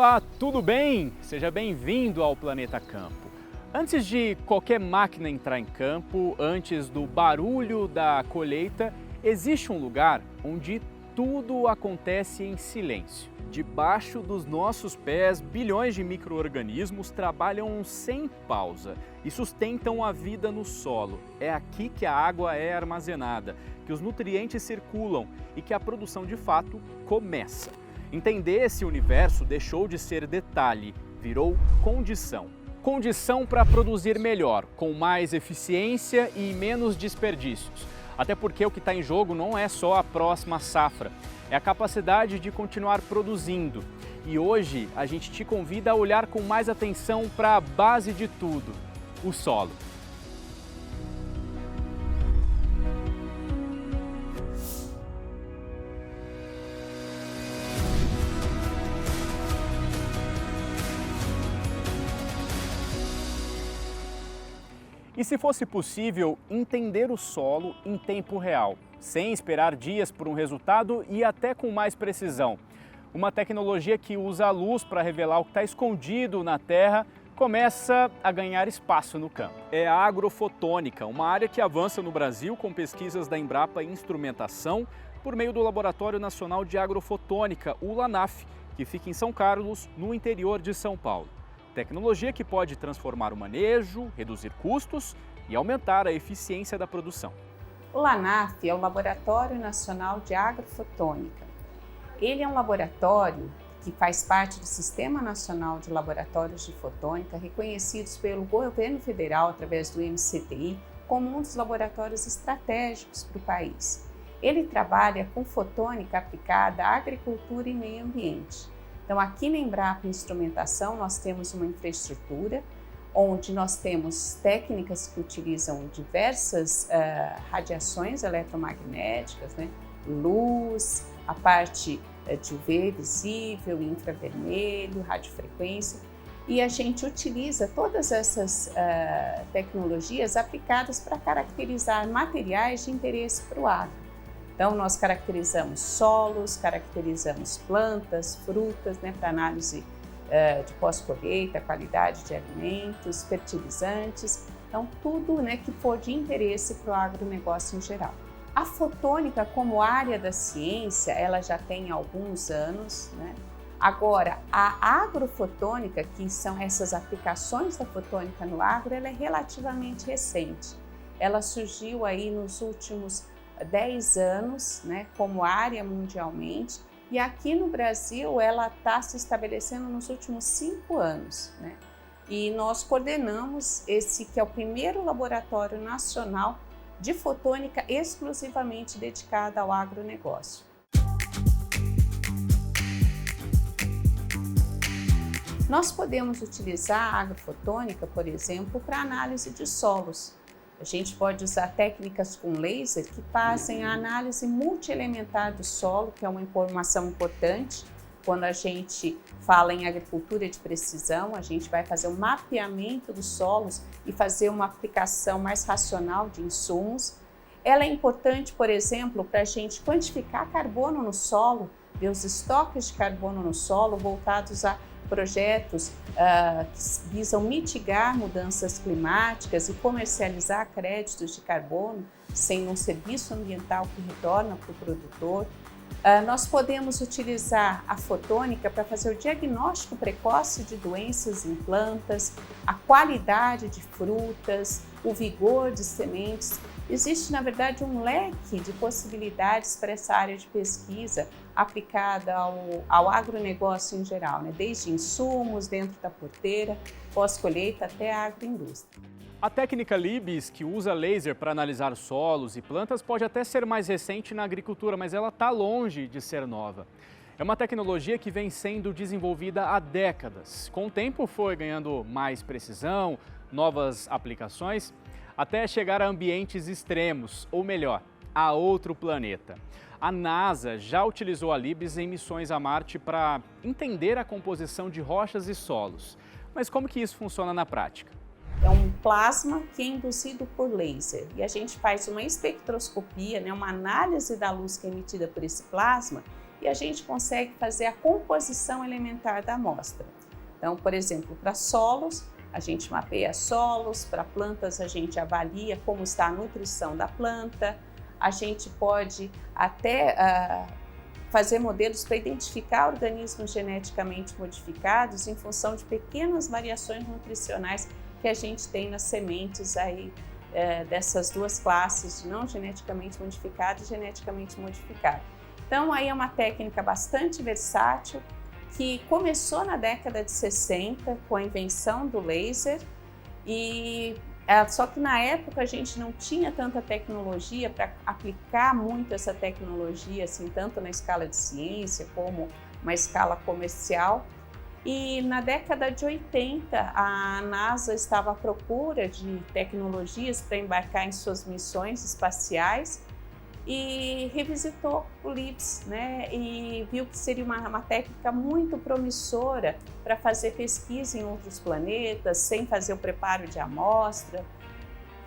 Olá, tudo bem? Seja bem-vindo ao Planeta Campo. Antes de qualquer máquina entrar em campo, antes do barulho da colheita, existe um lugar onde tudo acontece em silêncio. Debaixo dos nossos pés, bilhões de micro-organismos trabalham sem pausa e sustentam a vida no solo. É aqui que a água é armazenada, que os nutrientes circulam e que a produção de fato começa. Entender esse universo deixou de ser detalhe, virou condição. Condição para produzir melhor, com mais eficiência e menos desperdícios. Até porque o que está em jogo não é só a próxima safra, é a capacidade de continuar produzindo. E hoje a gente te convida a olhar com mais atenção para a base de tudo, o solo. E se fosse possível entender o solo em tempo real, sem esperar dias por um resultado e até com mais precisão? Uma tecnologia que usa a luz para revelar o que está escondido na terra começa a ganhar espaço no campo. É a agrofotônica, uma área que avança no Brasil com pesquisas da Embrapa Instrumentação por meio do Laboratório Nacional de Agrofotônica, o LANAF, que fica em São Carlos, no interior de São Paulo. Tecnologia que pode transformar o manejo, reduzir custos e aumentar a eficiência da produção. O LANAF é o Laboratório Nacional de Agrofotônica. Ele é um laboratório que faz parte do Sistema Nacional de Laboratórios de Fotônica, reconhecidos pelo governo federal através do MCTI como um dos laboratórios estratégicos para o país. Ele trabalha com fotônica aplicada à agricultura e meio ambiente. Então, aqui na Embrapa Instrumentação, nós temos uma infraestrutura onde nós temos técnicas que utilizam diversas radiações eletromagnéticas, né? Luz, a parte de UV visível, infravermelho, radiofrequência, e a gente utiliza todas essas tecnologias aplicadas para caracterizar materiais de interesse para o agro. Então, nós caracterizamos solos, caracterizamos plantas, frutas, né, para análise de pós-colheita, qualidade de alimentos, fertilizantes, então tudo, né, que for de interesse para o agronegócio em geral. A fotônica como área da ciência, ela já tem alguns anos, né? Agora, a agrofotônica, que são essas aplicações da fotônica no agro, ela é relativamente recente. Ela surgiu aí nos últimos 10 anos, né, como área mundialmente, e aqui no Brasil ela está se estabelecendo nos últimos 5 anos, né? E nós coordenamos esse que é o primeiro laboratório nacional de fotônica exclusivamente dedicado ao agronegócio. Nós podemos utilizar a agrofotônica, por exemplo, para análise de solos. A gente pode usar técnicas com laser que fazem a análise multielementar do solo, que é uma informação importante. Quando a gente fala em agricultura de precisão, a gente vai fazer um mapeamento dos solos e fazer uma aplicação mais racional de insumos. Ela é importante, por exemplo, para a gente quantificar carbono no solo, ver os estoques de carbono no solo voltados a projetos que visam mitigar mudanças climáticas e comercializar créditos de carbono sem um serviço ambiental que retorna para o produtor. Nós podemos utilizar a fotônica para fazer o diagnóstico precoce de doenças em plantas, a qualidade de frutas, o vigor de sementes. Existe, na verdade, um leque de possibilidades para essa área de pesquisa aplicada ao agronegócio em geral, né? Desde insumos, dentro da porteira, pós-colheita até a agroindústria. A técnica Libes, que usa laser para analisar solos e plantas, pode até ser mais recente na agricultura, mas ela está longe de ser nova. É uma tecnologia que vem sendo desenvolvida há décadas. Com o tempo foi ganhando mais precisão, novas aplicações, até chegar a ambientes extremos, ou melhor, a outro planeta. A NASA já utilizou a Libes em missões a Marte para entender a composição de rochas e solos. Mas como que isso funciona na prática? É um plasma que é induzido por laser e a gente faz uma espectroscopia, né, uma análise da luz que é emitida por esse plasma e a gente consegue fazer a composição elementar da amostra. Então, por exemplo, para solos, a gente mapeia solos, para plantas a gente avalia como está a nutrição da planta, a gente pode até fazer modelos para identificar organismos geneticamente modificados em função de pequenas variações nutricionais que a gente tem nas sementes aí, dessas duas classes, de não geneticamente modificado e geneticamente modificado. Então, aí é uma técnica bastante versátil, que começou na década de 60 com a invenção do laser, só que na época a gente não tinha tanta tecnologia para aplicar muito essa tecnologia, assim, tanto na escala de ciência como uma escala comercial. E na década de 80 a NASA estava à procura de tecnologias para embarcar em suas missões espaciais e revisitou o LIBS, né? E viu que seria uma técnica muito promissora para fazer pesquisa em outros planetas, sem fazer o preparo de amostra.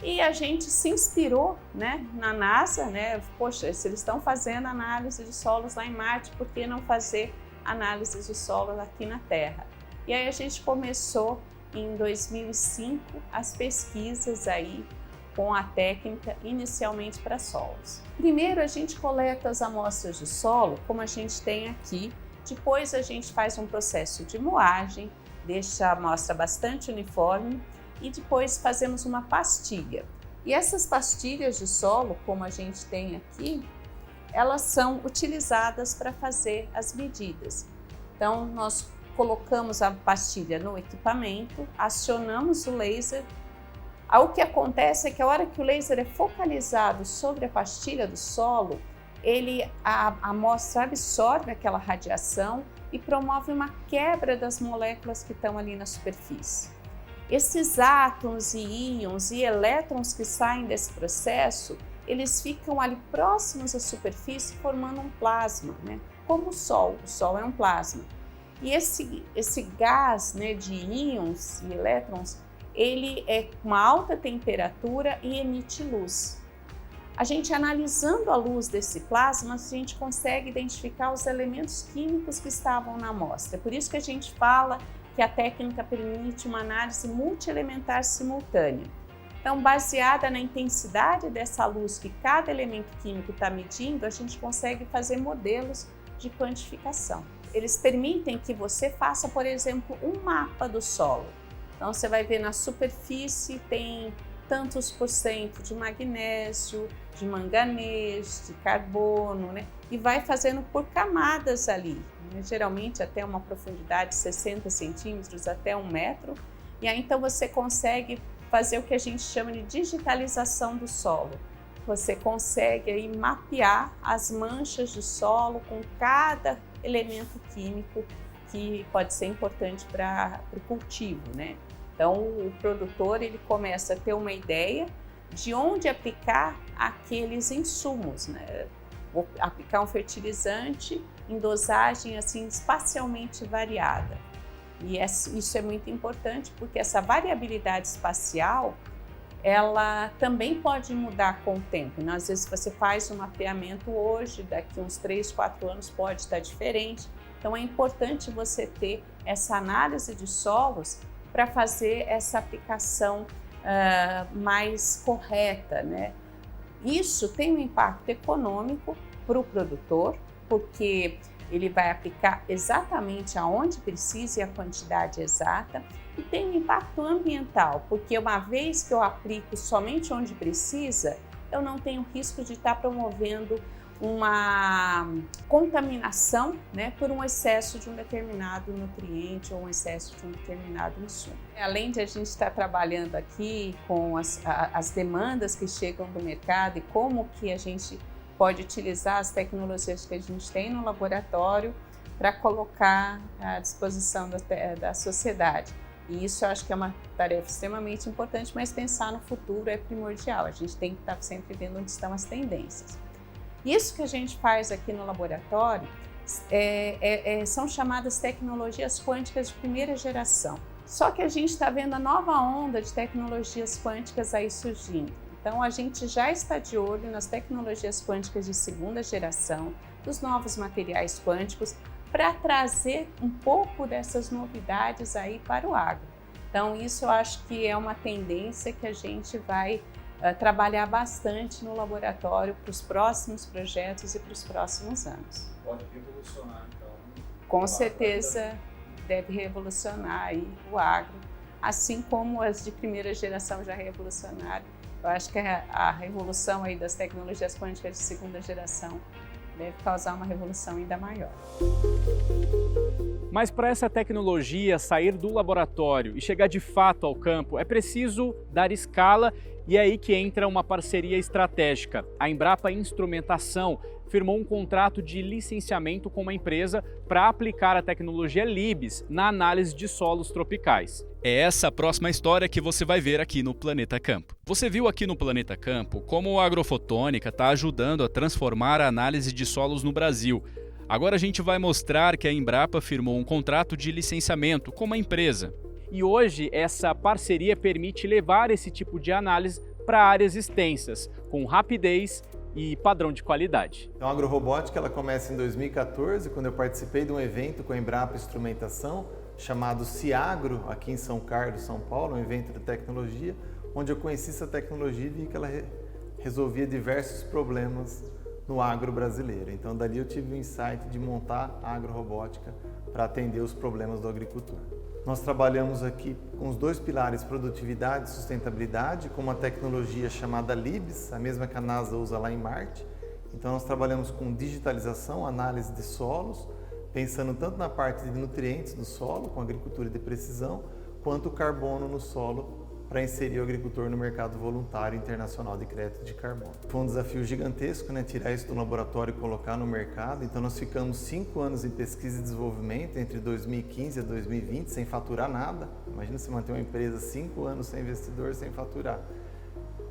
E a gente se inspirou, né, na NASA, né? Poxa, se eles estão fazendo análise de solos lá em Marte, por que não fazer análise de solos aqui na Terra? E aí a gente começou em 2005 as pesquisas aí com a técnica inicialmente para solos. Primeiro a gente coleta as amostras de solo, como a gente tem aqui, depois a gente faz um processo de moagem, deixa a amostra bastante uniforme e depois fazemos uma pastilha. E essas pastilhas de solo, como a gente tem aqui, elas são utilizadas para fazer as medidas. Então nós colocamos a pastilha no equipamento, acionamos o laser. O que acontece é que a hora que o laser é focalizado sobre a pastilha do solo, a amostra absorve aquela radiação e promove uma quebra das moléculas que estão ali na superfície. Esses átomos e íons e elétrons que saem desse processo, eles ficam ali próximos à superfície formando um plasma, né? Como o Sol é um plasma. E esse gás, né, de íons e elétrons, ele é com uma alta temperatura e emite luz. A gente analisando a luz desse plasma, a gente consegue identificar os elementos químicos que estavam na amostra. Por isso que a gente fala que a técnica permite uma análise multielementar simultânea. Então, baseada na intensidade dessa luz que cada elemento químico está medindo, a gente consegue fazer modelos de quantificação. Eles permitem que você faça, por exemplo, um mapa do solo. Então, você vai ver na superfície tem tantos por cento de magnésio, de manganês, de carbono, né? E vai fazendo por camadas ali, né? Geralmente até uma profundidade de 60 centímetros até 1 metro. E aí então você consegue fazer o que a gente chama de digitalização do solo. Você consegue aí mapear as manchas de solo com cada elemento químico que pode ser importante para o cultivo, né? Então, o produtor ele começa a ter uma ideia de onde aplicar aqueles insumos, né? Vou aplicar um fertilizante em dosagem assim espacialmente variada. E isso é muito importante porque essa variabilidade espacial ela também pode mudar com o tempo. Né? Às vezes você faz um mapeamento hoje, daqui uns 3, 4 anos pode estar diferente. Então é importante você ter essa análise de solos para fazer essa aplicação mais correta, né? Isso tem um impacto econômico para o produtor, porque ele vai aplicar exatamente aonde precisa e a quantidade exata, e tem um impacto ambiental, porque uma vez que eu aplico somente onde precisa, eu não tenho risco de estar promovendo uma contaminação, né, por um excesso de um determinado nutriente ou um excesso de um determinado insumo. Além de a gente estar trabalhando aqui com as demandas que chegam do mercado e como que a gente pode utilizar as tecnologias que a gente tem no laboratório para colocar à disposição da sociedade. E isso eu acho que é uma tarefa extremamente importante, mas pensar no futuro é primordial. A gente tem que estar sempre vendo onde estão as tendências. Isso que a gente faz aqui no laboratório são chamadas tecnologias quânticas de primeira geração. Só que a gente está vendo a nova onda de tecnologias quânticas aí surgindo. Então, a gente já está de olho nas tecnologias quânticas de segunda geração, dos novos materiais quânticos, para trazer um pouco dessas novidades aí para o agro. Então, isso eu acho que é uma tendência que a gente vai trabalhar bastante no laboratório para os próximos projetos e para os próximos anos. Pode revolucionar, então. Com certeza deve revolucionar aí o agro, assim como as de primeira geração já revolucionaram. Eu acho que a revolução aí das tecnologias quânticas de segunda geração deve causar uma revolução ainda maior. Mas para essa tecnologia sair do laboratório e chegar de fato ao campo, é preciso dar escala, e é aí que entra uma parceria estratégica. A Embrapa Instrumentação firmou um contrato de licenciamento com uma empresa para aplicar a tecnologia Libs na análise de solos tropicais. É essa a próxima história que você vai ver aqui no Planeta Campo. Você viu aqui no Planeta Campo como a agrofotônica está ajudando a transformar a análise de solos no Brasil. Agora a gente vai mostrar que a Embrapa firmou um contrato de licenciamento com uma empresa. E hoje essa parceria permite levar esse tipo de análise para áreas extensas, com rapidez e padrão de qualidade. Então a agrorobótica ela começa em 2014, quando eu participei de um evento com a Embrapa Instrumentação, chamado Ciagro, aqui em São Carlos, São Paulo, um evento de tecnologia, onde eu conheci essa tecnologia e vi que ela resolvia diversos problemas no agro brasileiro. Então dali eu tive o insight de montar a agrorobótica para atender os problemas do agricultor. Nós trabalhamos aqui com os dois pilares, produtividade e sustentabilidade, com uma tecnologia chamada Libs, a mesma que a NASA usa lá em Marte. Então nós trabalhamos com digitalização, análise de solos, pensando tanto na parte de nutrientes do solo, com agricultura de precisão, quanto o carbono no solo, para inserir o agricultor no mercado voluntário internacional de crédito de carbono. Foi um desafio gigantesco, né? Tirar isso do laboratório e colocar no mercado. Então nós ficamos 5 anos em pesquisa e desenvolvimento, entre 2015 e 2020, sem faturar nada. Imagina se manter uma empresa 5 anos sem investidor, sem faturar.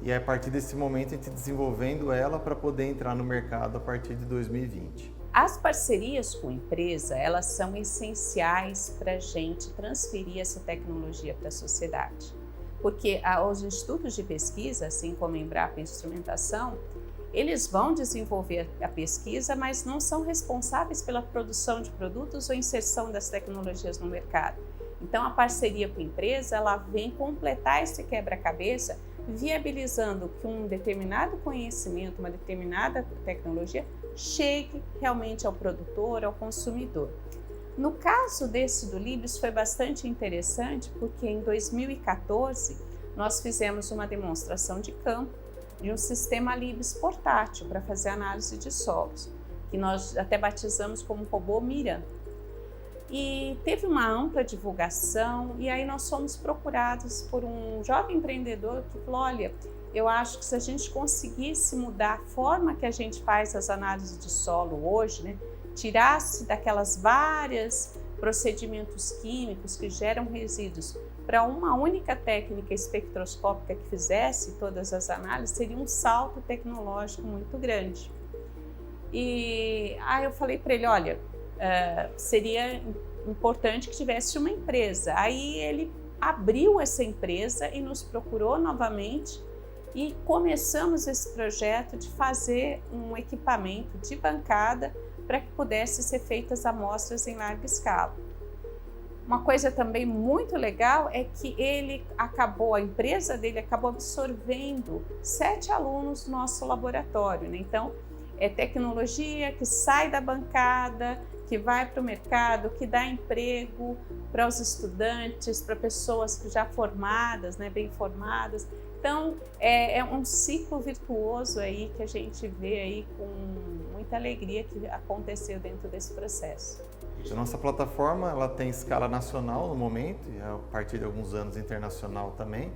E aí, a partir desse momento a gente desenvolvendo ela para poder entrar no mercado a partir de 2020. As parcerias com a empresa, elas são essenciais para a gente transferir essa tecnologia para a sociedade. Porque os institutos de pesquisa, assim como a Embrapa Instrumentação, eles vão desenvolver a pesquisa, mas não são responsáveis pela produção de produtos ou inserção das tecnologias no mercado. Então, a parceria com a empresa, ela vem completar esse quebra-cabeça, viabilizando que um determinado conhecimento, uma determinada tecnologia, chegue realmente ao produtor, ao consumidor. No caso desse do Libs foi bastante interessante porque em 2014 nós fizemos uma demonstração de campo de um sistema Libs portátil para fazer análise de solos, que nós até batizamos como robô Miriam. E teve uma ampla divulgação e aí nós fomos procurados por um jovem empreendedor que falou, olha, eu acho que se a gente conseguisse mudar a forma que a gente faz as análises de solo hoje, né, tirasse daquelas várias procedimentos químicos que geram resíduos para uma única técnica espectroscópica que fizesse todas as análises, seria um salto tecnológico muito grande. E aí eu falei para ele, olha, seria importante que tivesse uma empresa. Aí ele abriu essa empresa e nos procurou novamente e começamos esse projeto de fazer um equipamento de bancada para que pudesse ser feitas amostras em larga escala. Uma coisa também muito legal é que a empresa dele acabou absorvendo 7 alunos do nosso laboratório, né? Então, é tecnologia que sai da bancada, que vai para o mercado, que dá emprego para os estudantes, para pessoas que já formadas, né, bem formadas. Então, é um ciclo virtuoso aí que a gente vê aí com muita alegria que aconteceu dentro desse processo. A nossa plataforma ela tem escala nacional no momento e a partir de alguns anos internacional também.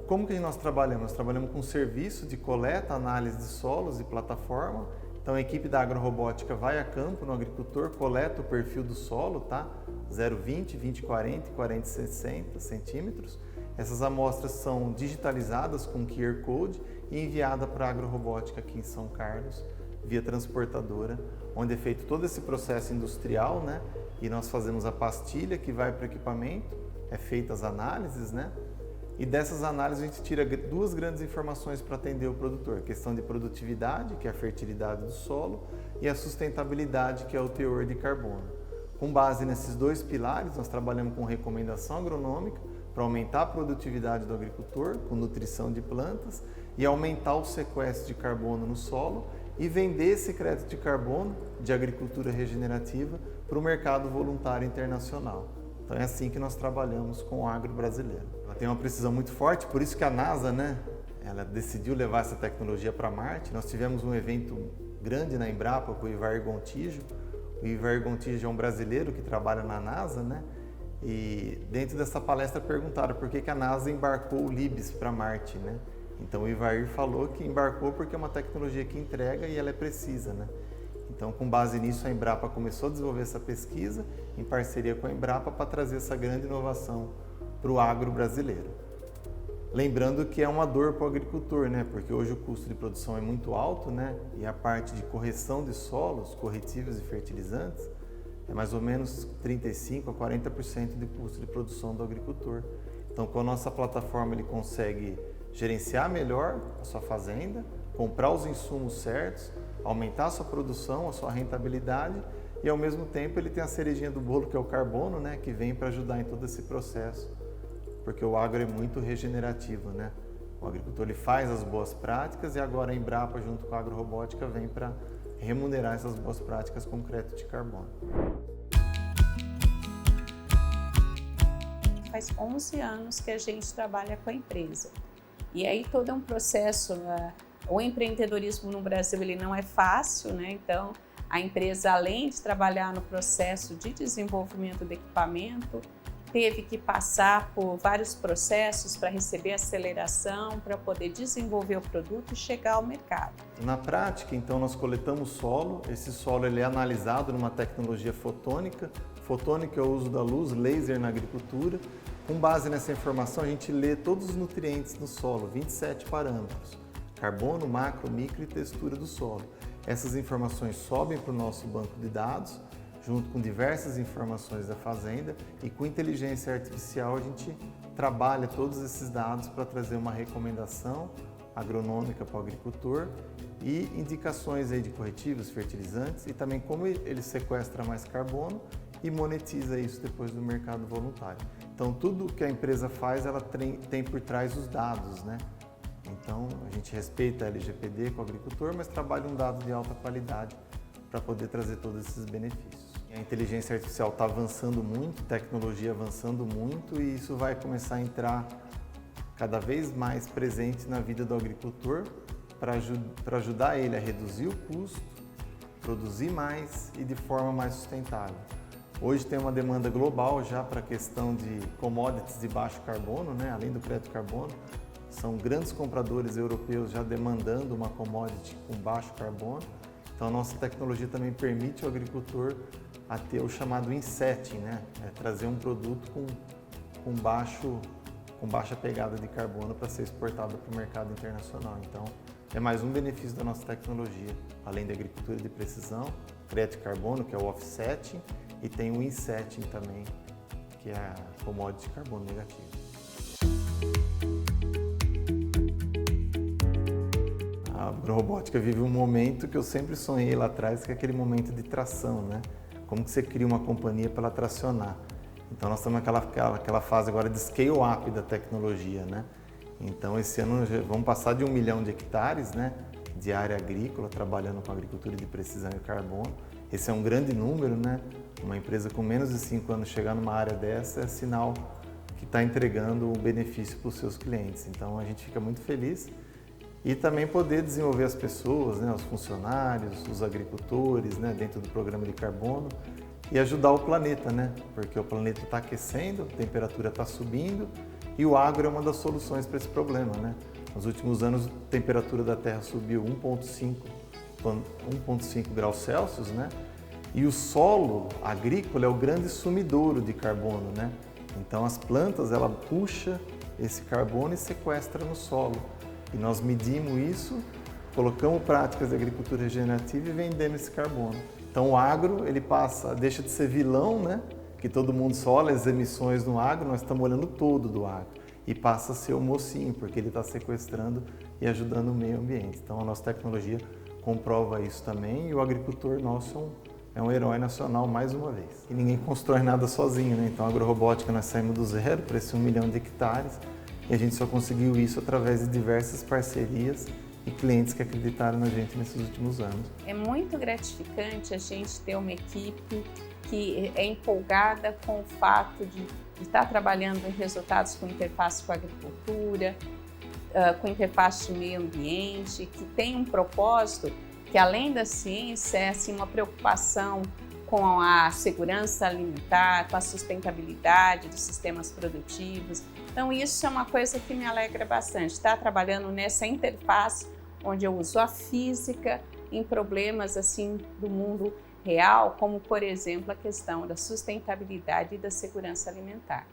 Como que nós trabalhamos? Nós trabalhamos com serviço de coleta, análise de solos e plataforma. Então a equipe da agrorobótica vai a campo no agricultor, coleta o perfil do solo, tá? 0,20, 20,40 e 40,60 centímetros. Essas amostras são digitalizadas com QR Code e enviadas para a agrorobótica aqui em São Carlos, via transportadora, onde é feito todo esse processo industrial, né? E nós fazemos a pastilha que vai para o equipamento, é feita as análises, né? e dessas análises a gente tira duas grandes informações para atender o produtor. A questão de produtividade, que é a fertilidade do solo, e a sustentabilidade, que é o teor de carbono. Com base nesses dois pilares, nós trabalhamos com recomendação agronômica para aumentar a produtividade do agricultor, com nutrição de plantas, e aumentar o sequestro de carbono no solo e vender esse crédito de carbono de agricultura regenerativa para o mercado voluntário internacional. Então é assim que nós trabalhamos com o agro brasileiro. Ela tem uma precisão muito forte, por isso que a NASA, ela decidiu levar essa tecnologia para Marte. Nós tivemos um evento grande na Embrapa com o Ivair Gontijo. O Ivair Gontijo é um brasileiro que trabalha na NASA, e dentro dessa palestra perguntaram por que a NASA embarcou o Libs para Marte, Então o Ivair falou que embarcou porque é uma tecnologia que entrega e ela é precisa, Então, com base nisso, a Embrapa começou a desenvolver essa pesquisa em parceria com a Embrapa para trazer essa grande inovação para o agro brasileiro. Lembrando que é uma dor para o agricultor, Porque hoje o custo de produção é muito alto, E a parte de correção de solos, corretivos e fertilizantes, é mais ou menos 35% a 40% de custo de produção do agricultor. Então, com a nossa plataforma, ele consegue gerenciar melhor a sua fazenda, comprar os insumos certos, aumentar a sua produção, a sua rentabilidade e, ao mesmo tempo, ele tem a cerejinha do bolo, que é o carbono, que vem para ajudar em todo esse processo, porque o agro é muito regenerativo, O agricultor ele faz as boas práticas e agora a Embrapa, junto com a agrorobótica, vem para remunerar essas boas práticas com crédito de carbono. Faz 11 anos que a gente trabalha com a empresa. E aí todo é um processo, o empreendedorismo no Brasil ele não é fácil, Então a empresa, além de trabalhar no processo de desenvolvimento do equipamento, teve que passar por vários processos para receber aceleração, para poder desenvolver o produto e chegar ao mercado. Na prática, então, nós coletamos solo. Esse solo ele é analisado numa tecnologia fotônica. Fotônica é o uso da luz laser na agricultura. Com base nessa informação, a gente lê todos os nutrientes no solo, 27 parâmetros: carbono, macro, micro e textura do solo. Essas informações sobem para o nosso banco de dados, junto com diversas informações da fazenda, e com inteligência artificial a gente trabalha todos esses dados para trazer uma recomendação agronômica para o agricultor e indicações aí de corretivos, fertilizantes e também como ele sequestra mais carbono e monetiza isso depois no mercado voluntário. Então tudo que a empresa faz, ela tem por trás os dados, Então a gente respeita a LGPD com o agricultor, mas trabalha um dado de alta qualidade para poder trazer todos esses benefícios. A inteligência artificial está avançando muito, tecnologia avançando muito, e isso vai começar a entrar cada vez mais presente na vida do agricultor para ajudar ele a reduzir o custo, produzir mais e de forma mais sustentável. Hoje tem uma demanda global já para a questão de commodities de baixo carbono, além do crédito carbono. São grandes compradores europeus já demandando uma commodity com baixo carbono. Então a nossa tecnologia também permite ao agricultor a ter o chamado insetting, trazer um produto com baixa pegada de carbono para ser exportado para o mercado internacional. Então é mais um benefício da nossa tecnologia, além da agricultura de precisão, crédito de carbono, que é o offsetting, e tem o insetting também, que é a commodity de carbono negativo. A agrorobótica vive um momento que eu sempre sonhei lá atrás, que é aquele momento de tração, Como que você cria uma companhia para ela tracionar? Então nós estamos naquela fase agora de scale-up da tecnologia, Então esse ano vamos passar de 1 milhão de hectares, de área agrícola, trabalhando com agricultura de precisão e carbono. Esse é um grande número, Uma empresa com menos de 5 anos chegar numa área dessa é sinal que está entregando o benefício para os seus clientes. Então a gente fica muito feliz. E também poder desenvolver as pessoas, os funcionários, os agricultores, dentro do programa de carbono e ajudar o planeta, Porque o planeta está aquecendo, a temperatura está subindo e o agro é uma das soluções para esse problema, Nos últimos anos, a temperatura da Terra subiu 1,5 graus Celsius, E o solo agrícola é o grande sumidouro de carbono, Então as plantas, ela puxa esse carbono e sequestra no solo. E nós medimos isso, colocamos práticas de agricultura regenerativa e vendemos esse carbono. Então o agro, ele deixa de ser vilão, que todo mundo só olha as emissões no agro, nós estamos olhando todo do agro. e passa a ser o mocinho, porque ele está sequestrando e ajudando o meio ambiente. Então a nossa tecnologia comprova isso também e o agricultor nosso é um herói nacional mais uma vez. E ninguém constrói nada sozinho, né? Então a agrorobótica nós saímos do zero para esse 1 milhão de hectares e a gente só conseguiu isso através de diversas parcerias e clientes que acreditaram na gente nesses últimos anos. É muito gratificante a gente ter uma equipe que é empolgada com o fato de estar trabalhando em resultados com interface com a agricultura, com interface de meio ambiente, que tem um propósito que, além da ciência, é assim, uma preocupação com a segurança alimentar, com a sustentabilidade dos sistemas produtivos. Então, isso é uma coisa que me alegra bastante, estar trabalhando nessa interface onde eu uso a física em problemas assim do mundo real, como, por exemplo, a questão da sustentabilidade e da segurança alimentar.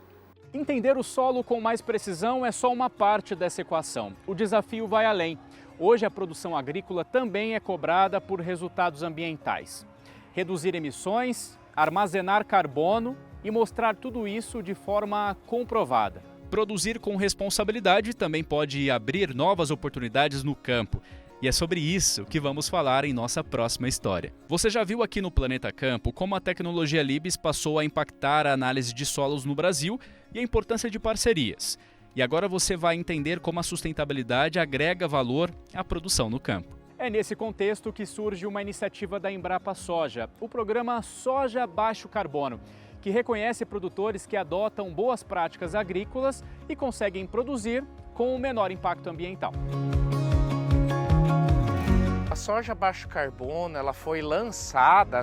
Entender o solo com mais precisão é só uma parte dessa equação. O desafio vai além. Hoje, a produção agrícola também é cobrada por resultados ambientais. Reduzir emissões, armazenar carbono e mostrar tudo isso de forma comprovada. Produzir com responsabilidade também pode abrir novas oportunidades no campo. E é sobre isso que vamos falar em nossa próxima história. Você já viu aqui no Planeta Campo como a tecnologia Libes passou a impactar a análise de solos no Brasil e a importância de parcerias. E agora você vai entender como a sustentabilidade agrega valor à produção no campo. É nesse contexto que surge uma iniciativa da Embrapa Soja, o programa Soja Baixo Carbono, que reconhece produtores que adotam boas práticas agrícolas e conseguem produzir com o menor impacto ambiental. A soja baixo carbono, ela foi lançada,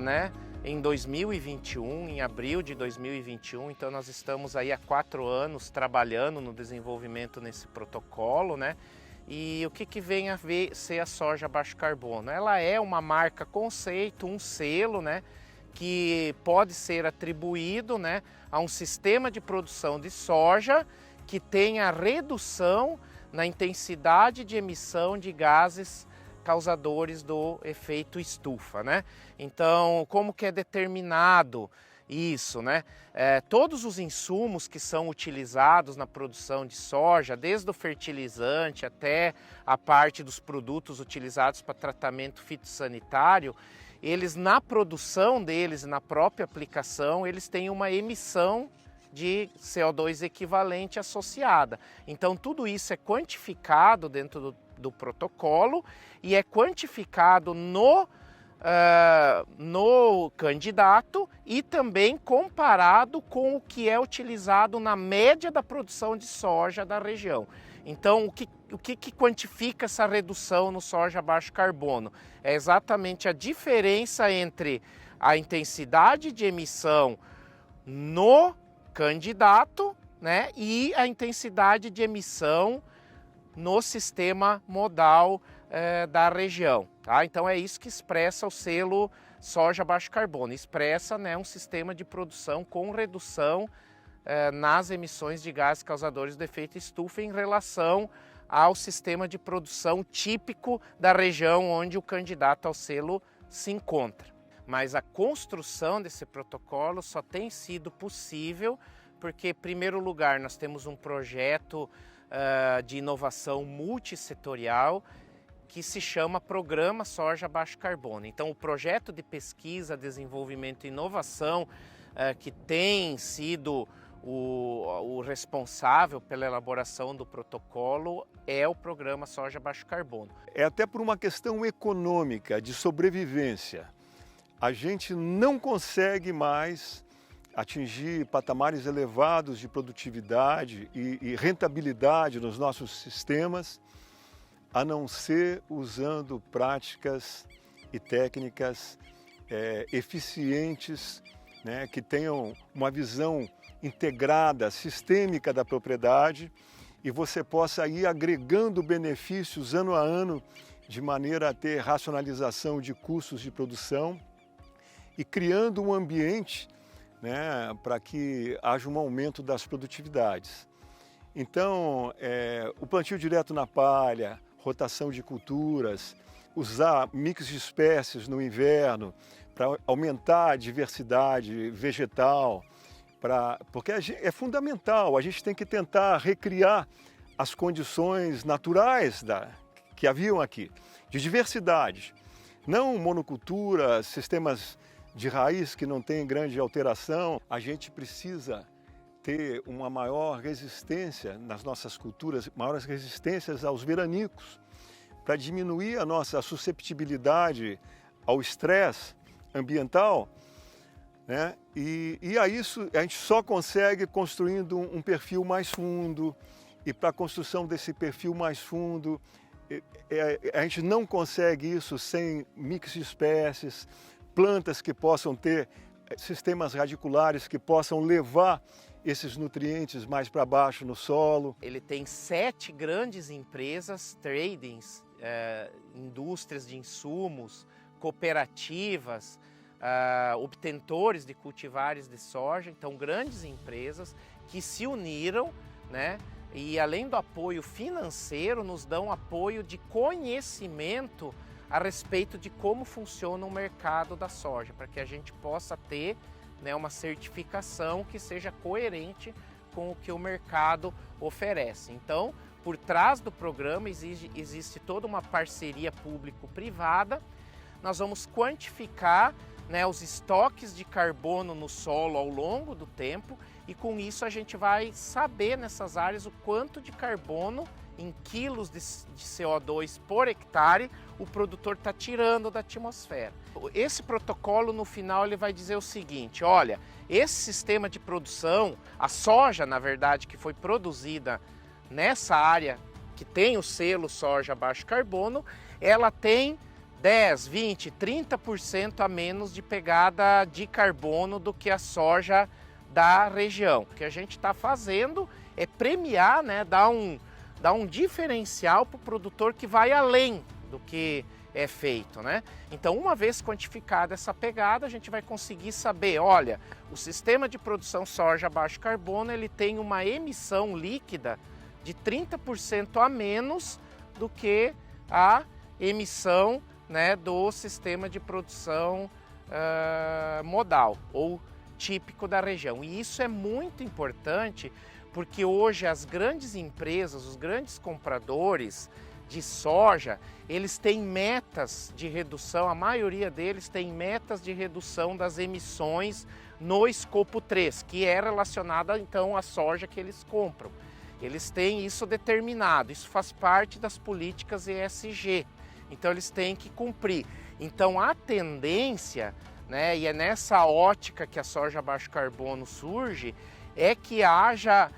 em 2021, em abril de 2021, então nós estamos aí há 4 anos trabalhando no desenvolvimento nesse protocolo, E o que vem a ser a soja baixo carbono? Ela é uma marca conceito, um selo, que pode ser atribuído, a um sistema de produção de soja que tenha redução na intensidade de emissão de gases causadores do efeito estufa, Então, como que é determinado isso, todos os insumos que são utilizados na produção de soja, desde o fertilizante até a parte dos produtos utilizados para tratamento fitossanitário, eles na produção deles, na própria aplicação, eles têm uma emissão de CO2 equivalente associada. Então tudo isso é quantificado dentro do protocolo e é quantificado no candidato e também comparado com o que é utilizado na média da produção de soja da região. Então, o que quantifica essa redução no soja baixo carbono? É exatamente a diferença entre a intensidade de emissão no candidato, e a intensidade de emissão no sistema modal da região. Então é isso que expressa o selo soja baixo carbono, expressa um sistema de produção com redução nas emissões de gases causadores do efeito estufa em relação ao sistema de produção típico da região onde o candidato ao selo se encontra. Mas a construção desse protocolo só tem sido possível porque, em primeiro lugar, nós temos um projeto de inovação multissetorial que se chama Programa Soja Baixo Carbono. Então, o projeto de pesquisa, desenvolvimento e inovação que tem sido o responsável pela elaboração do protocolo é o Programa Soja Baixo Carbono. É até por uma questão econômica, de sobrevivência. A gente não consegue mais atingir patamares elevados de produtividade e rentabilidade nos nossos sistemas, a não ser usando práticas e técnicas eficientes, que tenham uma visão integrada, sistêmica da propriedade e você possa ir agregando benefícios ano a ano de maneira a ter racionalização de custos de produção e criando um ambiente para que haja um aumento das produtividades. Então, o plantio direto na palha, rotação de culturas, usar mix de espécies no inverno para aumentar a diversidade vegetal porque é fundamental, a gente tem que tentar recriar as condições naturais que haviam aqui, de diversidade. Não monocultura, sistemas de raiz que não têm grande alteração. A gente precisa ter uma maior resistência nas nossas culturas, maiores resistências aos veranicos, para diminuir a nossa susceptibilidade ao estresse ambiental, né? E a isso a gente só consegue construindo um perfil mais fundo, e para a construção desse perfil mais fundo, a gente não consegue isso sem mix de espécies, plantas que possam ter sistemas radiculares que possam levar esses nutrientes mais para baixo no solo. Ele tem 7 grandes empresas, tradings, indústrias de insumos, cooperativas, obtentores de cultivares de soja, então grandes empresas que se uniram, né? E além do apoio financeiro, nos dão apoio de conhecimento a respeito de como funciona o mercado da soja, para que a gente possa ter, né, uma certificação que seja coerente com o que o mercado oferece. Então, por trás do programa existe toda uma parceria público-privada. Nós vamos quantificar, né, os estoques de carbono no solo ao longo do tempo, e com isso a gente vai saber nessas áreas o quanto de carbono em quilos de CO2 por hectare o produtor está tirando da atmosfera. Esse protocolo no final ele vai dizer o seguinte: olha, esse sistema de produção, a soja na verdade que foi produzida nessa área que tem o selo soja baixo carbono, ela tem 10, 20, 30% a menos de pegada de carbono do que a soja da região. O que a gente está fazendo é premiar, né, dar um diferencial para o produtor que vai além do que é feito, né? Então, uma vez quantificada essa pegada, a gente vai conseguir saber, olha, o sistema de produção soja baixo carbono, ele tem uma emissão líquida de 30% a menos do que a emissão, né, do sistema de produção modal ou típico da região. E isso é muito importante porque hoje as grandes empresas, os grandes compradores de soja, eles têm metas de redução, a maioria deles tem metas de redução das emissões no escopo 3, que é relacionada então à soja que eles compram. Eles têm isso determinado, isso faz parte das políticas ESG, então eles têm que cumprir. Então a tendência, né, e é nessa ótica que a soja baixo carbono surge, é que haja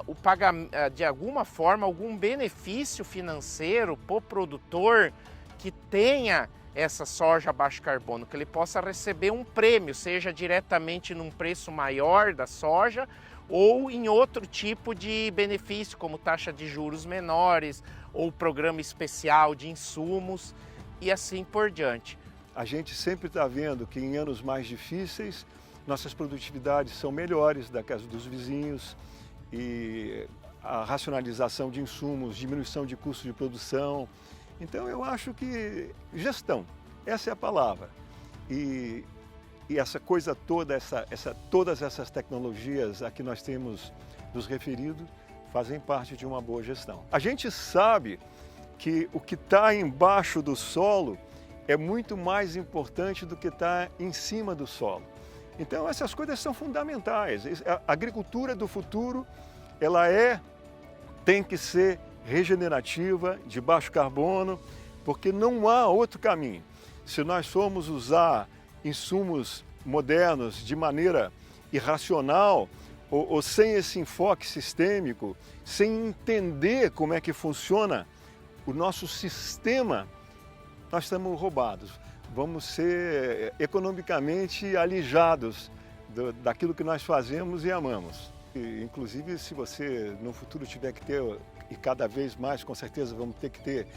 o pagamento, de alguma forma, algum benefício financeiro para o produtor que tenha essa soja baixo carbono, que ele possa receber um prêmio, seja diretamente num preço maior da soja ou em outro tipo de benefício, como taxa de juros menores ou programa especial de insumos e assim por diante. A gente sempre está vendo que em anos mais difíceis, nossas produtividades são melhores da casa dos vizinhos e a racionalização de insumos, diminuição de custo de produção. Então eu acho que gestão, essa é a palavra. E essa coisa toda, todas essas tecnologias a que nós temos nos referido fazem parte de uma boa gestão. A gente sabe que o que está embaixo do solo é muito mais importante do que está em cima do solo. Então essas coisas são fundamentais. A agricultura do futuro, ela tem que ser regenerativa, de baixo carbono, porque não há outro caminho. Se nós formos usar insumos modernos de maneira irracional ou sem esse enfoque sistêmico, sem entender como é que funciona o nosso sistema, nós estamos roubados. Vamos ser economicamente alijados daquilo que nós fazemos e amamos. E, inclusive, se você no futuro tiver que ter, e cada vez mais, com certeza, vamos ter que ter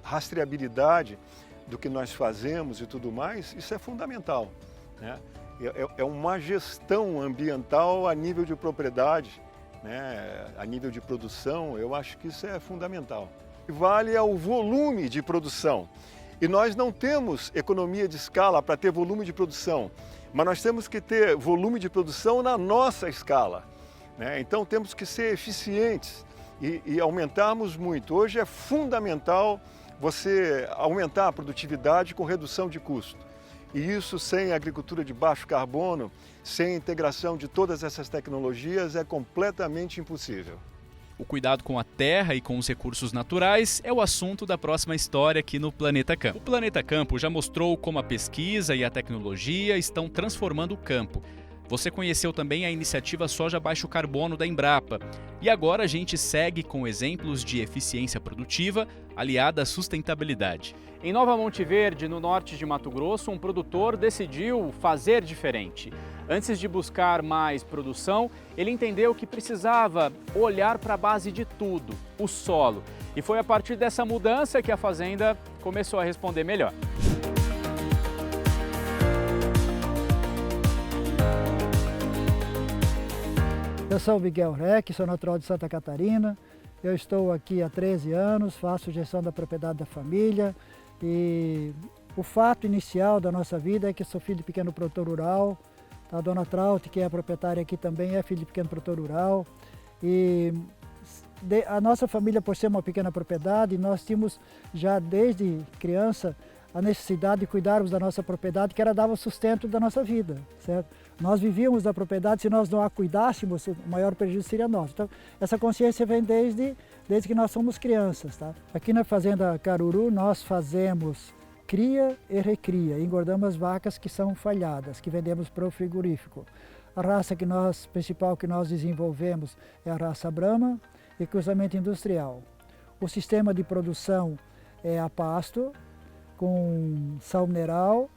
rastreabilidade do que nós fazemos e tudo mais, isso é fundamental, né? É uma gestão ambiental a nível de propriedade, né? A nível de produção, eu acho que isso é fundamental. Vale ao volume de produção. E nós não temos economia de escala para ter volume de produção, mas nós temos que ter volume de produção na nossa escala, né? Então temos que ser eficientes e aumentarmos muito. Hoje é fundamental você aumentar a produtividade com redução de custo. E isso sem agricultura de baixo carbono, sem a integração de todas essas tecnologias, é completamente impossível. O cuidado com a terra e com os recursos naturais é o assunto da próxima história aqui no Planeta Campo. O Planeta Campo já mostrou como a pesquisa e a tecnologia estão transformando o campo. Você conheceu também a iniciativa Soja Baixo Carbono da Embrapa. E agora a gente segue com exemplos de eficiência produtiva aliada à sustentabilidade. Em Nova Monte Verde, no norte de Mato Grosso, um produtor decidiu fazer diferente. Antes de buscar mais produção, ele entendeu que precisava olhar para a base de tudo, o solo. E foi a partir dessa mudança que a fazenda começou a responder melhor. Eu sou o Miguel Reck, sou natural de Santa Catarina. Eu estou aqui há 13 anos, faço gestão da propriedade da família e o fato inicial da nossa vida é que sou filho de pequeno produtor rural. A dona Traut, que é a proprietária aqui também, é filha de pequeno produtor rural. E a nossa família, por ser uma pequena propriedade, nós tínhamos já desde criança a necessidade de cuidarmos da nossa propriedade, que era dar o sustento da nossa vida, certo? Nós vivíamos da propriedade, se nós não a cuidássemos, o maior prejuízo seria nosso. Então, essa consciência vem desde que nós somos crianças, tá? Aqui na Fazenda Caruru, nós fazemos cria e recria, engordamos as vacas que são falhadas, que vendemos para o frigorífico. A raça principal que nós desenvolvemos é a raça Brahma e cruzamento industrial. O sistema de produção é a pasto, com sal mineral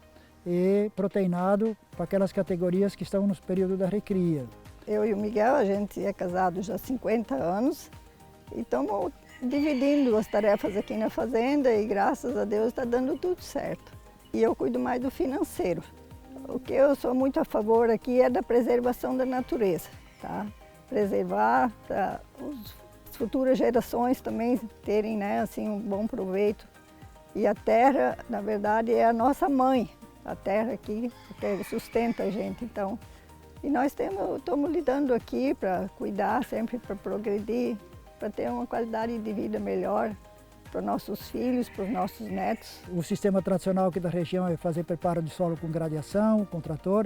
e proteinado para aquelas categorias que estão no período da recria. Eu e o Miguel, a gente é casado já há 50 anos e estamos dividindo as tarefas aqui na fazenda e graças a Deus está dando tudo certo. E eu cuido mais do financeiro. O que eu sou muito a favor aqui é da preservação da natureza, tá? Preservar para as futuras gerações também terem, né, assim, um bom proveito. E a terra, na verdade, é a nossa mãe, a terra aqui, que sustenta a gente, então. E nós estamos lidando aqui para cuidar, sempre para progredir, para ter uma qualidade de vida melhor para os nossos filhos, para os nossos netos. O sistema tradicional aqui da região é fazer preparo de solo com gradiação, com trator,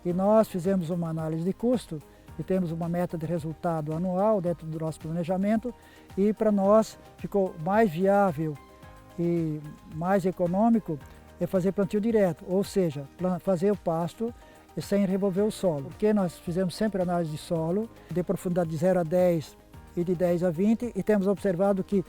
e nós fizemos uma análise de custo e temos uma meta de resultado anual dentro do nosso planejamento, e para nós ficou mais viável e mais econômico é fazer plantio direto, ou seja, fazer o pasto sem revolver o solo. Porque nós fizemos sempre análise de solo, de profundidade de 0 a 10 e de 10 a 20, e temos observado que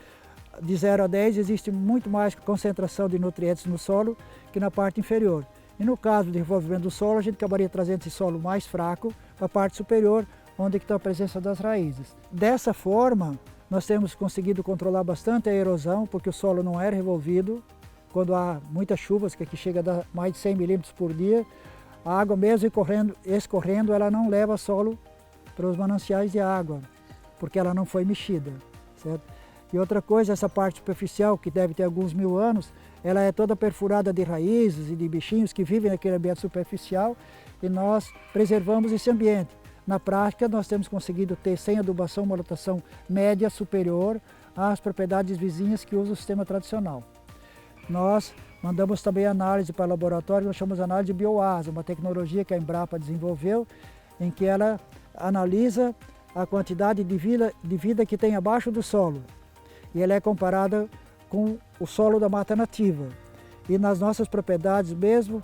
de 0 a 10 existe muito mais concentração de nutrientes no solo que na parte inferior. E no caso de revolvimento do solo, a gente acabaria trazendo esse solo mais fraco para a parte superior, onde está a presença das raízes. Dessa forma, nós temos conseguido controlar bastante a erosão, porque o solo não era revolvido. Quando há muitas chuvas, que aqui chega a dar mais de 100 milímetros por dia, a água mesmo escorrendo, ela não leva solo para os mananciais de água, porque ela não foi mexida, certo? E outra coisa, essa parte superficial, que deve ter alguns 1000 anos, ela é toda perfurada de raízes e de bichinhos que vivem naquele ambiente superficial, e nós preservamos esse ambiente. Na prática, nós temos conseguido ter, sem adubação, uma lotação média superior às propriedades vizinhas que usam o sistema tradicional. Nós mandamos também análise para o laboratório, nós chamamos de análise de bioasa, uma tecnologia que a Embrapa desenvolveu, em que ela analisa a quantidade de vida que tem abaixo do solo. E ela é comparada com o solo da mata nativa. E nas nossas propriedades, mesmo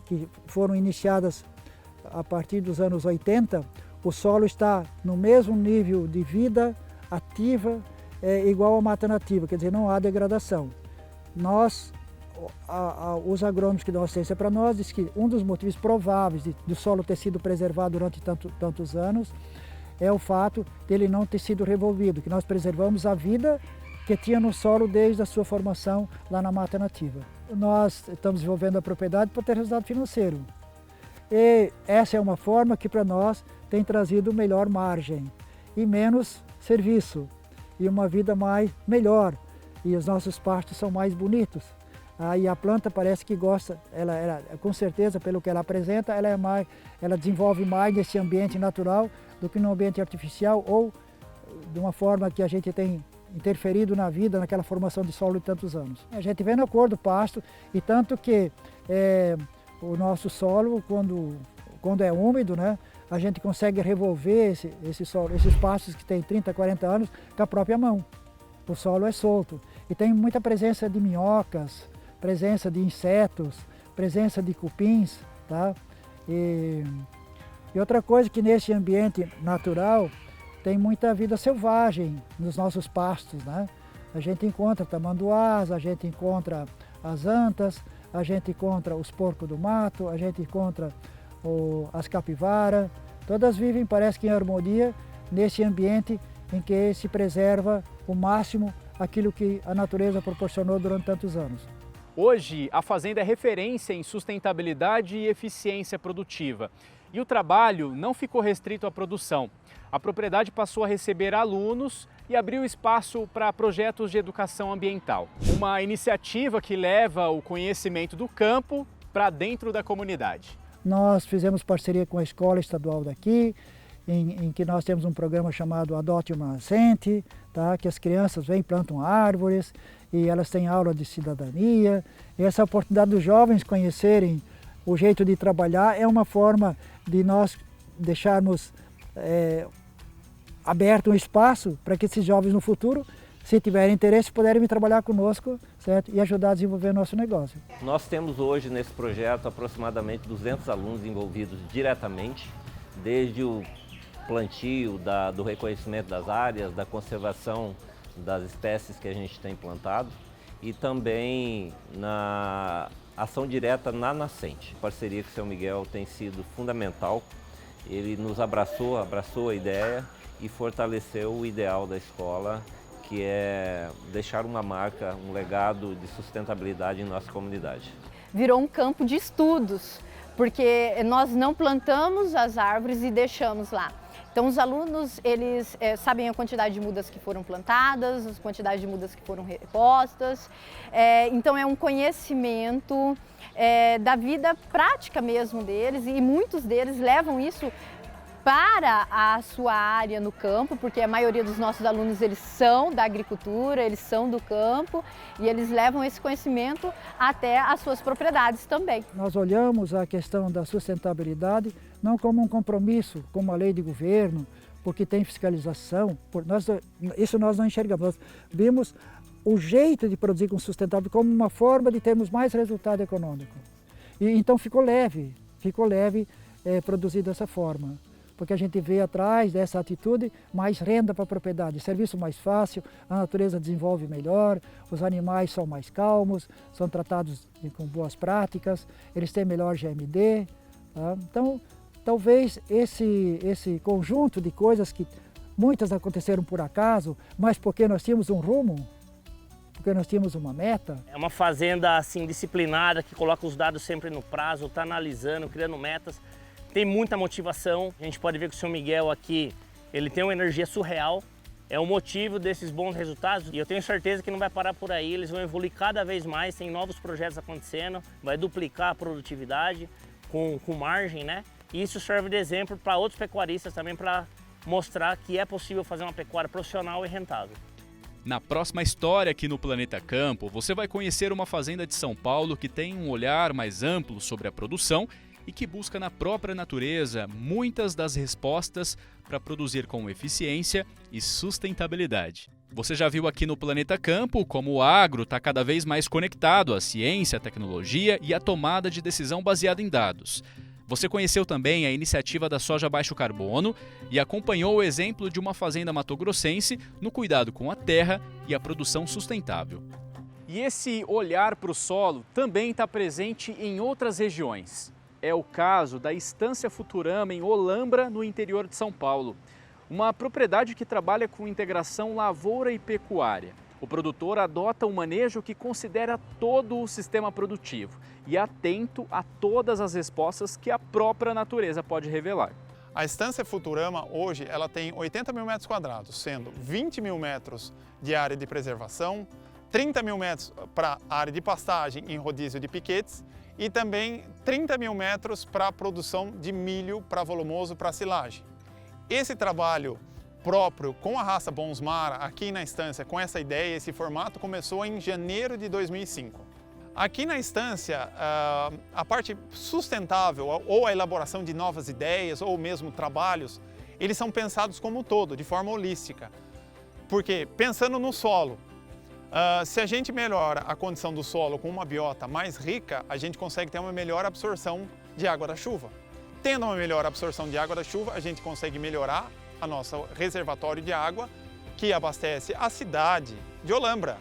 que foram iniciadas a partir dos anos 80, o solo está no mesmo nível de vida ativa, igual à mata nativa, quer dizer, não há degradação. Os agrônomos que dão assistência para nós dizem que um dos motivos prováveis do solo ter sido preservado durante tantos anos é o fato dele não ter sido revolvido, que nós preservamos a vida que tinha no solo desde a sua formação lá na mata nativa. Nós estamos desenvolvendo a propriedade para ter resultado financeiro. E essa é uma forma que para nós tem trazido melhor margem e menos serviço e uma vida melhor, e os nossos pastos são mais bonitos. Aí a planta parece que gosta, com certeza, pelo que ela apresenta, ela desenvolve mais nesse ambiente natural do que no ambiente artificial ou de uma forma que a gente tem interferido na vida, naquela formação de solo de tantos anos. A gente vê na cor do pasto e tanto que o nosso solo, quando é úmido, né, a gente consegue revolver esses pastos que têm 30, 40 anos com a própria mão. O solo é solto e tem muita presença de minhocas, presença de insetos, presença de cupins, tá? E outra coisa que nesse ambiente natural tem muita vida selvagem nos nossos pastos, né? A gente encontra tamanduás, a gente encontra as antas, a gente encontra os porcos do mato, a gente encontra as capivaras, todas vivem, parece que em harmonia, nesse ambiente em que se preserva o máximo aquilo que a natureza proporcionou durante tantos anos. Hoje, a fazenda é referência em sustentabilidade e eficiência produtiva. E o trabalho não ficou restrito à produção. A propriedade passou a receber alunos e abriu espaço para projetos de educação ambiental. Uma iniciativa que leva o conhecimento do campo para dentro da comunidade. Nós fizemos parceria com a escola estadual daqui, em que nós temos um programa chamado Adote uma Nascente, tá? Que as crianças vêm, plantam árvores e elas têm aula de cidadania. E essa oportunidade dos jovens conhecerem o jeito de trabalhar é uma forma de nós deixarmos aberto um espaço para que esses jovens no futuro, se tiverem interesse, puderem vir trabalhar conosco, certo? E ajudar a desenvolver o nosso negócio. Nós temos hoje nesse projeto aproximadamente 200 alunos envolvidos diretamente, desde o plantio, do reconhecimento das áreas, da conservação das espécies que a gente tem plantado e também na ação direta na nascente. A parceria com o São Miguel tem sido fundamental. Ele nos abraçou a ideia e fortaleceu o ideal da escola, que é deixar uma marca, um legado de sustentabilidade em nossa comunidade. Virou um campo de estudos, porque nós não plantamos as árvores e deixamos lá. Então os alunos, eles sabem a quantidade de mudas que foram plantadas, a quantidade de mudas que foram repostas. Então é um conhecimento da vida prática mesmo deles e muitos deles levam isso para a sua área no campo, porque a maioria dos nossos alunos eles são da agricultura, eles são do campo e eles levam esse conhecimento até as suas propriedades também. Nós olhamos a questão da sustentabilidade não como um compromisso, como a lei de governo, porque tem fiscalização, isso nós não enxergamos. Nós vimos o jeito de produzir com sustentável como uma forma de termos mais resultado econômico. E então ficou leve produzir dessa forma. Porque a gente vê atrás dessa atitude mais renda para a propriedade, serviço mais fácil, a natureza desenvolve melhor, os animais são mais calmos, são tratados com boas práticas, eles têm melhor GMD. Tá? Então, talvez esse conjunto de coisas que muitas aconteceram por acaso, mas porque nós tínhamos um rumo, porque nós tínhamos uma meta. É uma fazenda assim, disciplinada, que coloca os dados sempre no prazo, está analisando, criando metas. Tem muita motivação, a gente pode ver que o São Miguel aqui, ele tem uma energia surreal, é o motivo desses bons resultados e eu tenho certeza que não vai parar por aí, eles vão evoluir cada vez mais, tem novos projetos acontecendo, vai duplicar a produtividade com margem, né? E isso serve de exemplo para outros pecuaristas também, para mostrar que é possível fazer uma pecuária profissional e rentável. Na próxima história aqui no Planeta Campo, você vai conhecer uma fazenda de São Paulo que tem um olhar mais amplo sobre a produção e que busca na própria natureza muitas das respostas para produzir com eficiência e sustentabilidade. Você já viu aqui no Planeta Campo como o agro está cada vez mais conectado à ciência, à tecnologia e à tomada de decisão baseada em dados. Você conheceu também a iniciativa da soja baixo carbono e acompanhou o exemplo de uma fazenda matogrossense no cuidado com a terra e a produção sustentável. E esse olhar para o solo também está presente em outras regiões. É o caso da Estância Futurama em Olambra, no interior de São Paulo. Uma propriedade que trabalha com integração lavoura e pecuária. O produtor adota um manejo que considera todo o sistema produtivo e é atento a todas as respostas que a própria natureza pode revelar. A Estância Futurama hoje ela tem 80 mil metros quadrados, sendo 20 mil metros de área de preservação, 30 mil metros para a área de pastagem em rodízio de piquetes e também 30 mil metros para a produção de milho para volumoso para silagem. Esse trabalho próprio com a raça Bonsmara aqui na estância, com essa ideia, esse formato, começou em janeiro de 2005. Aqui na estância, a parte sustentável ou a elaboração de novas ideias ou mesmo trabalhos, eles são pensados como um todo, de forma holística. Porque, pensando no solo, se a gente melhora a condição do solo com uma biota mais rica, a gente consegue ter uma melhor absorção de água da chuva. Tendo uma melhor absorção de água da chuva, a gente consegue melhorar a nosso reservatório de água, que abastece a cidade de Olambra.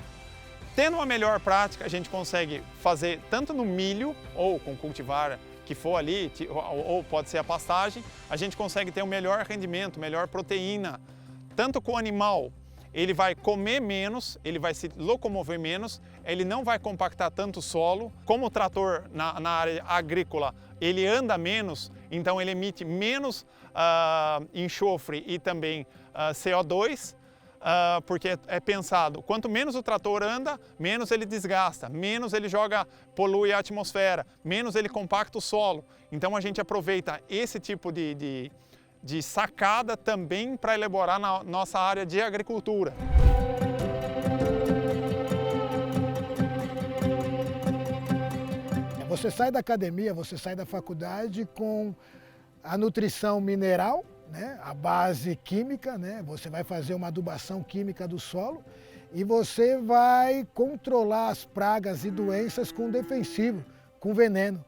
Tendo uma melhor prática, a gente consegue fazer tanto no milho, ou com cultivar que for ali, ou pode ser a pastagem, a gente consegue ter um melhor rendimento, melhor proteína. Tanto com o animal, ele vai comer menos, ele vai se locomover menos, ele não vai compactar tanto o solo. Como o trator na área agrícola, ele anda menos, então ele emite menos enxofre e também CO2, porque é pensado, quanto menos o trator anda, menos ele desgasta, menos ele polui a atmosfera, menos ele compacta o solo. Então a gente aproveita esse tipo de sacada também para elaborar na nossa área de agricultura. Você sai da academia, você sai da faculdade com a nutrição mineral, né, a base química, né, você vai fazer uma adubação química do solo e você vai controlar as pragas e doenças com defensivo, com veneno.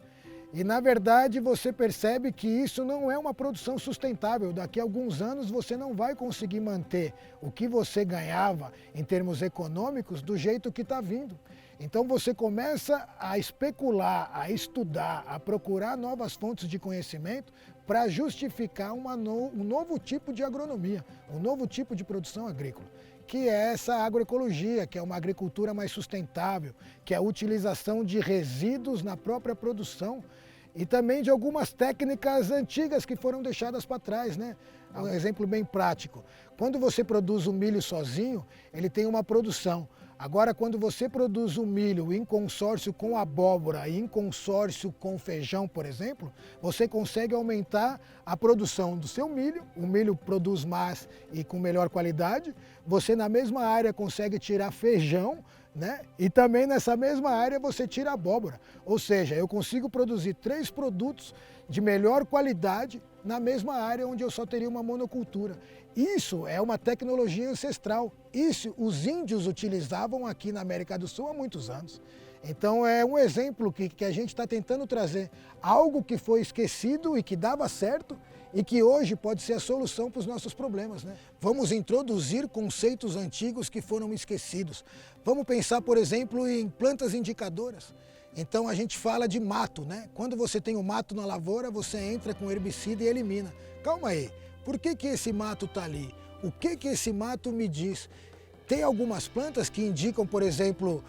E na verdade você percebe que isso não é uma produção sustentável. Daqui a alguns anos você não vai conseguir manter o que você ganhava em termos econômicos do jeito que está vindo. Então você começa a especular, a estudar, a procurar novas fontes de conhecimento para justificar um novo tipo de agronomia, um novo tipo de produção agrícola, que é essa agroecologia, que é uma agricultura mais sustentável, que é a utilização de resíduos na própria produção e também de algumas técnicas antigas que foram deixadas para trás, né? Um exemplo bem prático, quando você produz o milho sozinho, ele tem uma produção. Agora, quando você produz o milho em consórcio com abóbora e em consórcio com feijão, por exemplo, você consegue aumentar a produção do seu milho, o milho produz mais e com melhor qualidade, você na mesma área consegue tirar feijão, né? E também nessa mesma área você tira abóbora. Ou seja, eu consigo produzir 3 produtos de melhor qualidade na mesma área onde eu só teria uma monocultura. Isso é uma tecnologia ancestral. Isso os índios utilizavam aqui na América do Sul há muitos anos. Então é um exemplo que a gente está tentando trazer algo que foi esquecido e que dava certo e que hoje pode ser a solução para os nossos problemas, né? Vamos introduzir conceitos antigos que foram esquecidos. Vamos pensar, por exemplo, em plantas indicadoras. Então a gente fala de mato, né? Quando você tem o mato na lavoura, você entra com herbicida e elimina. Calma aí, por que esse mato está ali? O que esse mato me diz? Tem algumas plantas que indicam, por exemplo,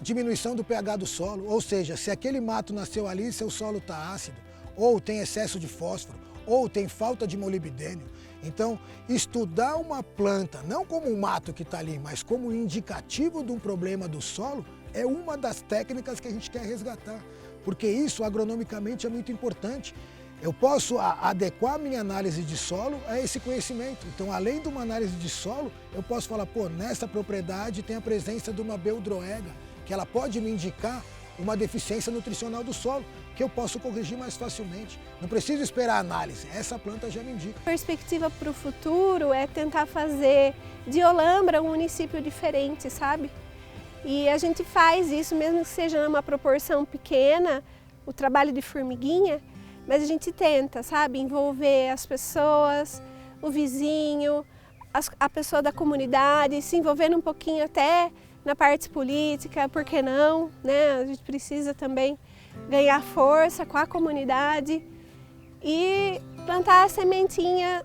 diminuição do pH do solo, ou seja, se aquele mato nasceu ali, seu solo está ácido, ou tem excesso de fósforo, ou tem falta de molibdênio. Então, estudar uma planta, não como um mato que está ali, mas como indicativo de um problema do solo, é uma das técnicas que a gente quer resgatar, porque isso agronomicamente é muito importante. Eu posso adequar minha análise de solo a esse conhecimento. Então, além de uma análise de solo, eu posso falar, pô, nessa propriedade tem a presença de uma beldroega, que ela pode me indicar uma deficiência nutricional do solo, que eu posso corrigir mais facilmente. Não preciso esperar a análise, essa planta já me indica. A perspectiva para o futuro é tentar fazer de Olambra um município diferente, sabe? E a gente faz isso, mesmo que seja numa proporção pequena, o trabalho de formiguinha, mas a gente tenta, sabe, envolver as pessoas, o vizinho, a pessoa da comunidade, se envolvendo um pouquinho até na parte política, por que não, né? A gente precisa também ganhar força com a comunidade e plantar a sementinha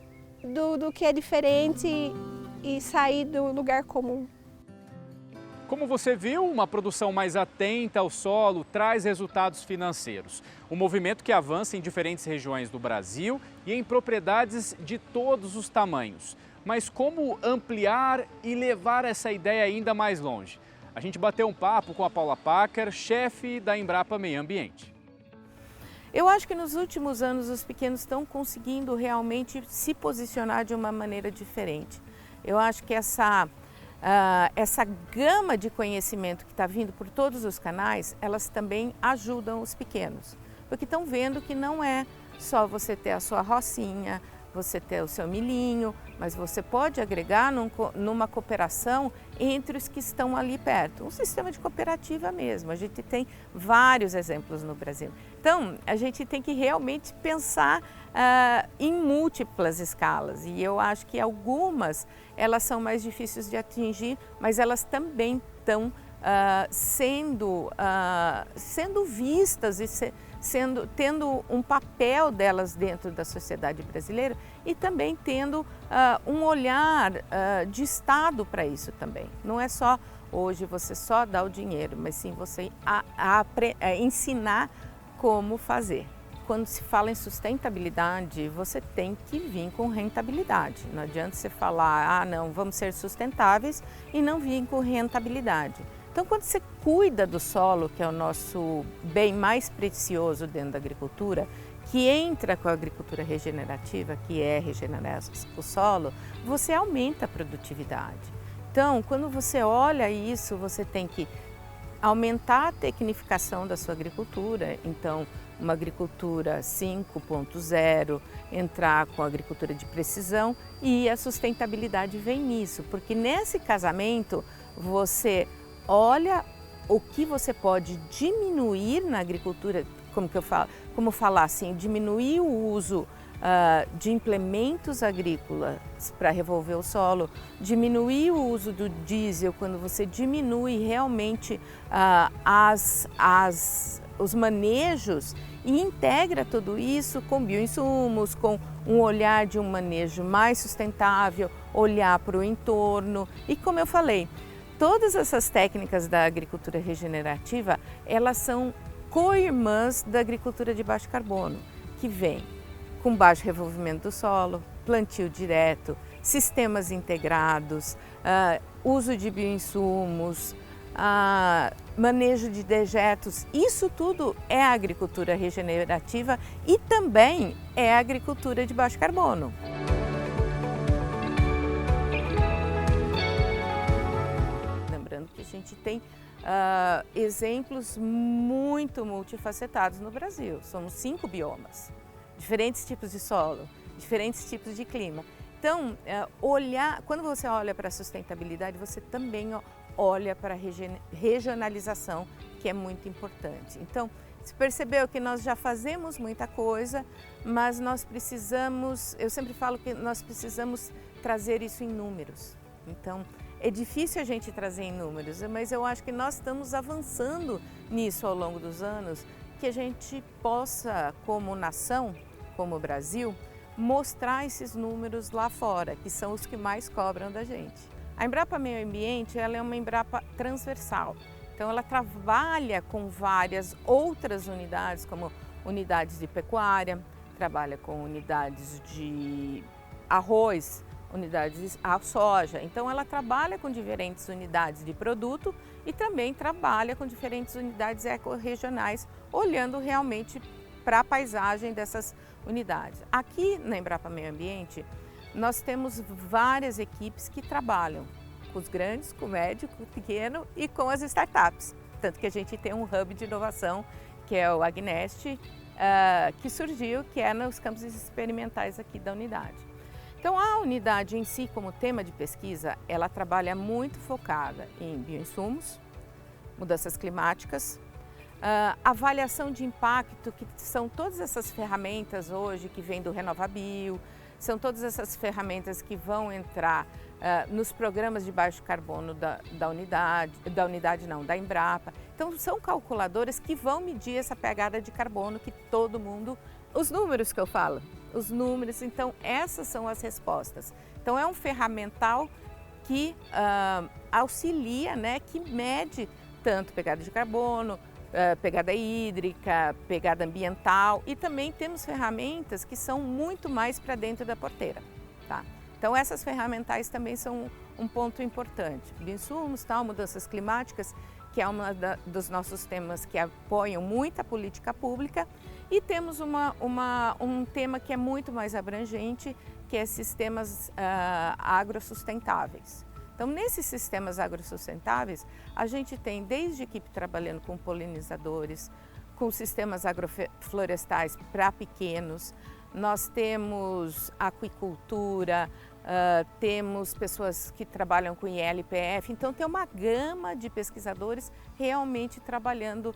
do que é diferente e sair do lugar comum. Como você viu, uma produção mais atenta ao solo traz resultados financeiros. Um movimento que avança em diferentes regiões do Brasil e em propriedades de todos os tamanhos. mas como ampliar e levar essa ideia ainda mais longe? A gente bateu um papo com a Paula Packer, chefe da Embrapa Meio Ambiente. Eu acho que nos últimos anos os pequenos estão conseguindo realmente se posicionar de uma maneira diferente. Eu acho que essa gama de conhecimento que está vindo por todos os canais, elas também ajudam os pequenos. Porque estão vendo que não é só você ter a sua rocinha, você ter o seu milhinho, mas você pode agregar numa cooperação entre os que estão ali perto. Um sistema de cooperativa mesmo, a gente tem vários exemplos no Brasil. Então, a gente tem que realmente pensar em múltiplas escalas e eu acho que algumas, elas são mais difíceis de atingir, mas elas também estão sendo vistas e tendo um papel delas dentro da sociedade brasileira e também tendo um olhar de Estado para isso também. Não é só hoje você só dar o dinheiro, mas sim você ensinar como fazer. Quando se fala em sustentabilidade, você tem que vir com rentabilidade. Não adianta você falar, não, vamos ser sustentáveis e não vir com rentabilidade. Então, quando você cuida do solo, que é o nosso bem mais precioso dentro da agricultura, que entra com a agricultura regenerativa, que é regenerar o solo, você aumenta a produtividade. Então, quando você olha isso, você tem que aumentar a tecnificação da sua agricultura. Então, uma agricultura 5.0, entrar com a agricultura de precisão e a sustentabilidade vem nisso, porque nesse casamento você olha o que você pode diminuir na agricultura, como falar assim, diminuir o uso de implementos agrícolas para revolver o solo, diminuir o uso do diesel, quando você diminui realmente os manejos e integra tudo isso com bioinsumos, com um olhar de um manejo mais sustentável, olhar para o entorno e, como eu falei, todas essas técnicas da agricultura regenerativa, elas são co-irmãs da agricultura de baixo carbono, que vem com baixo revolvimento do solo, plantio direto, sistemas integrados, uso de bioinsumos, manejo de dejetos. Isso tudo é a agricultura regenerativa e também é a agricultura de baixo carbono. Que a gente tem exemplos muito multifacetados no Brasil. Somos 5 biomas, diferentes tipos de solo, diferentes tipos de clima. Então, quando você olha para a sustentabilidade, você também olha para a regionalização, que é muito importante. Então, se percebeu que nós já fazemos muita coisa, mas nós precisamos, eu sempre falo que nós precisamos trazer isso em números. Então, é difícil a gente trazer em números, mas eu acho que nós estamos avançando nisso ao longo dos anos, que a gente possa, como nação, como Brasil, mostrar esses números lá fora, que são os que mais cobram da gente. A Embrapa Meio Ambiente, ela é uma Embrapa transversal, então ela trabalha com várias outras unidades, como unidades de pecuária, trabalha com unidades de arroz, unidades a soja. Então ela trabalha com diferentes unidades de produto e também trabalha com diferentes unidades ecorregionais, olhando realmente para a paisagem dessas unidades. Aqui na Embrapa Meio Ambiente, nós temos várias equipes que trabalham com os grandes, com o médio, com o pequeno e com as startups. Tanto que a gente tem um hub de inovação, que é o Agnest, que surgiu, que é nos campos experimentais aqui da unidade. Então, a unidade em si, como tema de pesquisa, ela trabalha muito focada em bioinsumos, mudanças climáticas, avaliação de impacto, que são todas essas ferramentas hoje que vêm do RenovaBio, são todas essas ferramentas que vão entrar nos programas de baixo carbono da Embrapa. Então, são calculadoras que vão medir essa pegada de carbono que todo mundo... Os números que eu falo, os números, então essas são as respostas. Então é um ferramental que auxilia, né, que mede tanto pegada de carbono, pegada hídrica, pegada ambiental e também temos ferramentas que são muito mais para dentro da porteira, tá? Então essas ferramentais também são um ponto importante. Bioinsumos, mudanças climáticas, que é dos nossos temas que apoiam muito a política pública, e temos um tema que é muito mais abrangente, que é sistemas agrossustentáveis. Então, nesses sistemas agrossustentáveis, a gente tem desde equipe trabalhando com polinizadores, com sistemas agroflorestais para pequenos, nós temos aquicultura, temos pessoas que trabalham com ILPF, então tem uma gama de pesquisadores realmente trabalhando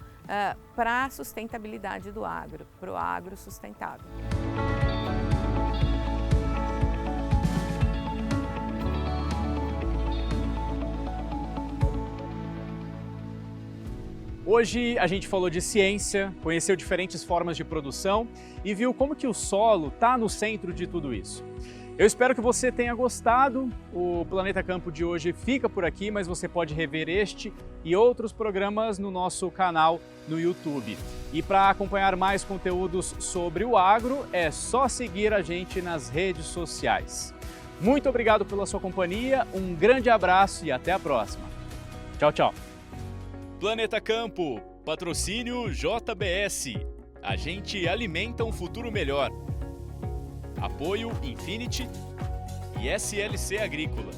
para a sustentabilidade do agro, para o agro sustentável. Hoje a gente falou de ciência, conheceu diferentes formas de produção e viu como que o solo está no centro de tudo isso. Eu espero que você tenha gostado. O Planeta Campo de hoje fica por aqui, mas você pode rever este e outros programas no nosso canal no YouTube. E para acompanhar mais conteúdos sobre o agro, é só seguir a gente nas redes sociais. Muito obrigado pela sua companhia, um grande abraço e até a próxima. Tchau, tchau. Planeta Campo, patrocínio JBS. A gente alimenta um futuro melhor. Apoio Infinity e SLC Agrícola.